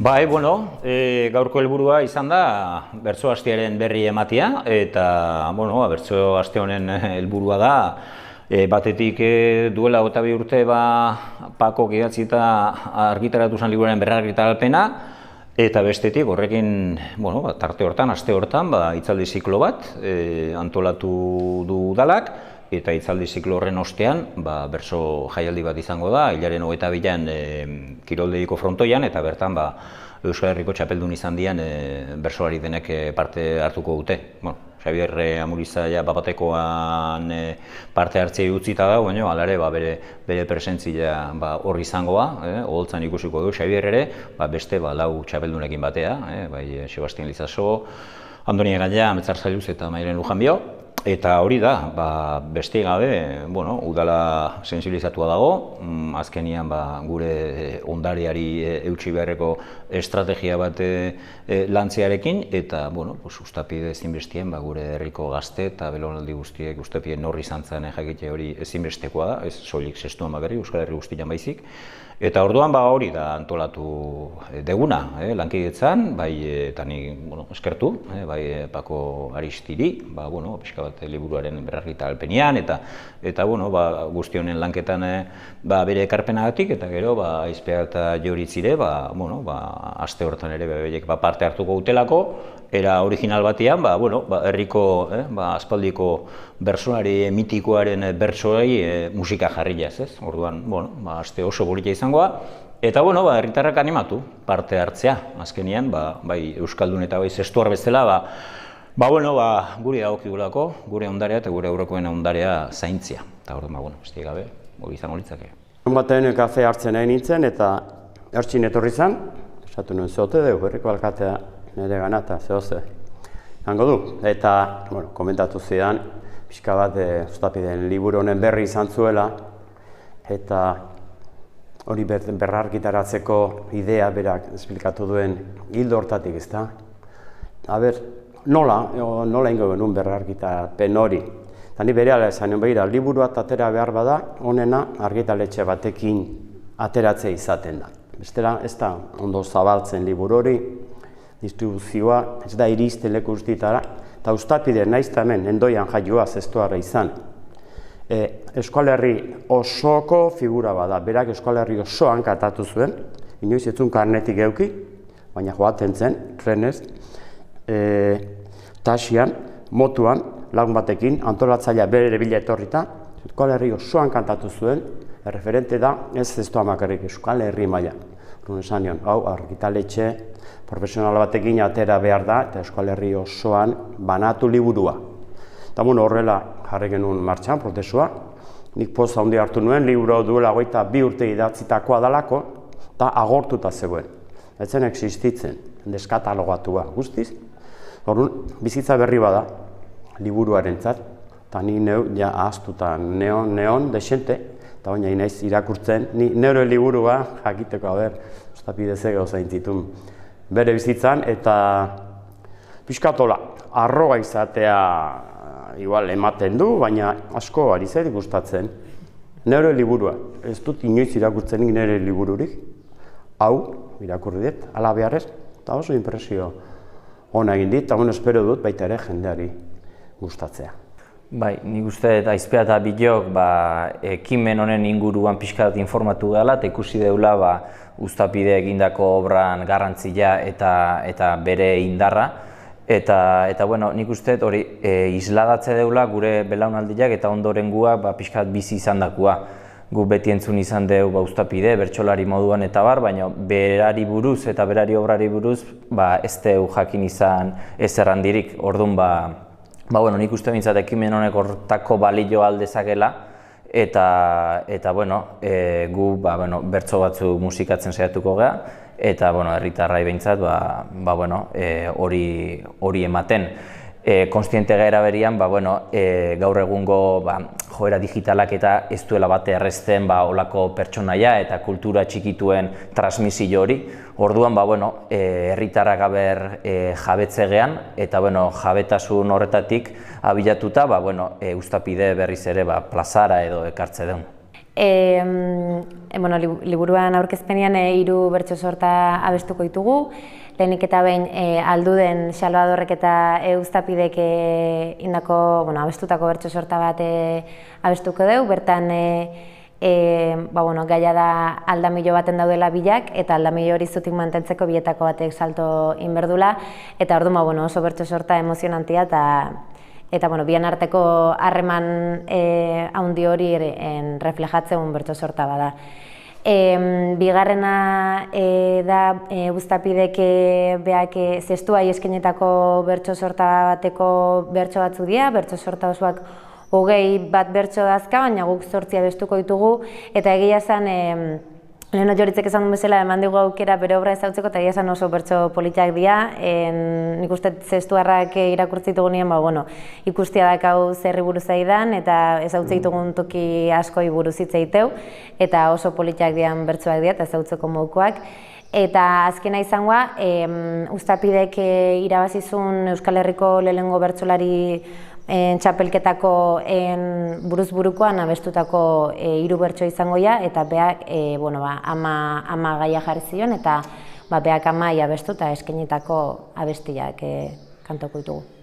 Gaurko helburua izan da bertso astearen berri ematea eta bertso aste honen helburua da batetik duela 22 urte Pakok idatzita argitaratu zen liburuaren berrargitarapena eta bestetik horrekin tarte hortan, aste hortan hitzaldi ziklo bat antolatu du udalak eta hitzaldi ziklo horren ostean bertso jaialdi bat izango da hilaren 22an Kiroldegiko frontoian eta bertan Euskal Herriko txapeldun izan dian bertsolari denek parte hartuko dute. Xabier Amuriza batekoan parte hartzea utzita da, baina hala ere bere presentzia hor izangoa, oholtzan ikusiko du Xabier ere, beste 4 txapeldunekin batea, bai Sebastian Lizaso, Andoni Gaia, Ametzar Zailuz eta Mairen Lujanbio. Eta hori da, beste gabe, udala sensibilizatua dago, azkenian gure ondareari eutsi beharreko estrategia bat lantzearekin, eta Uztapide ezinbestien gure herriko gazte eta belaunaldi guztiek Uztapide norri izan zen jakite hori ezinbestekoa da, ez soilik zestuan bakarrik, Euskal Herri guztian baizik. Eta orduan hori da antolatu deguna lankidetzan, bai eta ni eskertu, bai Pako Aristiri, pixka bat liburuaren berrargitarapenian eta guzti honen lanketan bere ekarpenagatik eta gero Aizpea eta Joritzire aste hortan ere bereiek parte hartuko dutelako era original batean herriko aspaldiko bertsolari mitikoaren bertsoei musika jarriaz, ez? Orduan, aste oso polita izangoa eta herritarrak animatu parte hartzea. Azkenean, bai euskaldun eta bai zestuar bezala, guri dagokigulako, gure ondarea eta gure aurrekoen ondarea zaintzia. Eta orduan, besterik gabe, hori izango litzake. Batean kafe hartzen nahi nintzen eta ertxin etorri zen, esatu nuen zeote dugu, herriko alkatea nire gana eta zehoze hango du. Eta, komentatu zidan, pixka bat Uztapideen liburu honen berri izan zuela eta hori berrargitaratzeko idea berak esplikatu duen hildo hortatik, ezta? Nola ingo genuen berrargitarapen hori? Eta ni berehala esan nuen behira, liburu bat atera behar bada, honena argitaletxe batekin ateratzea izaten da. Bestela, ez da ondo zabaltzen liburu hori, distribuzioa, ez da iristen leku guztietara, eta Uztapide naiz eta hemen endoian jaioa zestuarra izan. Euskal Herri osoko figura bada, berak Euskal Herri osoan kantatu zuen, inoiz ez zuen karnetik eduki, baina joaten zen, trenez, taxian, motuan, lagun batekin, antolatzailea bere bila etorrita, Euskal Herri osoan kantatu zuen, erreferente da, ez zestua makarrik Euskal Herri maila. Esan nion, argitaletxe profesional batekin atera behar da, eta Euskal Herri osoan banatu liburua. Eta horrela jarri genuen martxan, prozesua. Nik poza handi hartu nuen, liburu duela 22 urte idatzitakoa dalako, eta agortuta zegoen. Ez zen existitzen, deskatalogatua guztiz. Bizitza berri bada, liburuarentzat, eta ni neu ahaztuta neon desente, eta baina inaiz irakurtzen, ni neure liburua jakiteko, Uztapide ze gauza intzitun bere bizitzan, eta pixkatola, arroga izatea igual ematen du, baina asko ari zer gustatzen. Neure liburua, ez dut inoiz irakurtzenik neure libururik, hau irakurri dut, ala beharrez, eta oso impresio ona egin dit, eta espero dut baita ere jendeari gustatzea. Bai, nik uste Aizpea eta Bilok ekimen honen inguruan pixka bat informatu gala eta ikusi deula Uztapide egindako obran garrantzia eta bere indarra. Eta nik uste hori isladatze deula gure belaunaldiak eta ondorengua pixka bat bizi izan dakua. Gu beti entzun izan dugu Uztapide, bertsolari moduan eta baina berari buruz eta berari obrari buruz ez dugu jakin izan ez errandirik. Orduan nik uste bintzat ekimen honek hortako balio aldezakela eta gu bertso batzu musikatzen saiatuko geha eta herritarrai behintzat hori ematen. Konstiente gaera berian, gaur egungo joera digitalak eta ez duela bate errezten olako pertsonaia eta kultura txikituen transmisio hori. Orduan, herritarrak aber jabetze gean eta jabetasun horretatik abilatuta, Uztapide berriz ere plazara edo ekartze deun. liburuan aurkezpenean 3 bertso sorta abestuko ditugu. Lehenik eta behin Alduden Salvadorrek eta Eustapidek indako, abestutako bertso sorta bat abestuko dugu. Bertan gaia da aldamilo baten daudela bilak, eta aldamilo hori zutik mantentzeko bietako batek salto inberdula, eta orduan oso bertso sorta emozionantia eta bien arteko harreman handi hori reflejatzen bertso sorta bada. Bigarrena da Eustapidek beak zestuai eskenetako bertso sorta bateko bertso batzu dira, bertso sorta osoak 21 bertso dazka, baina guk 8 abestuko ditugu, eta egia esan, Leheno Joritzek esan duen bezala eman digu aukera bere obra ezagutzeko, eta egia esan oso bertso politak dira. Nik uste zestuarrak irakurtzi ditugunean, ikustia dakau zerri buruz aidan, eta ezagutze ditugun toki askoi buruz hitz egiteu, eta oso politak dian bertsoak dira, eta ezagutzeko modukoak. Eta azkena izangoa, Eustapidek irabazizun Euskal Herriko lehenengo bertsolari txapelketako buruz-burukoan abestutako 3 bertso izango ja, eta beak 10 gaia jarri zion, eta beak 10 abestu eta eskenitako abestiak kantoko ditugu.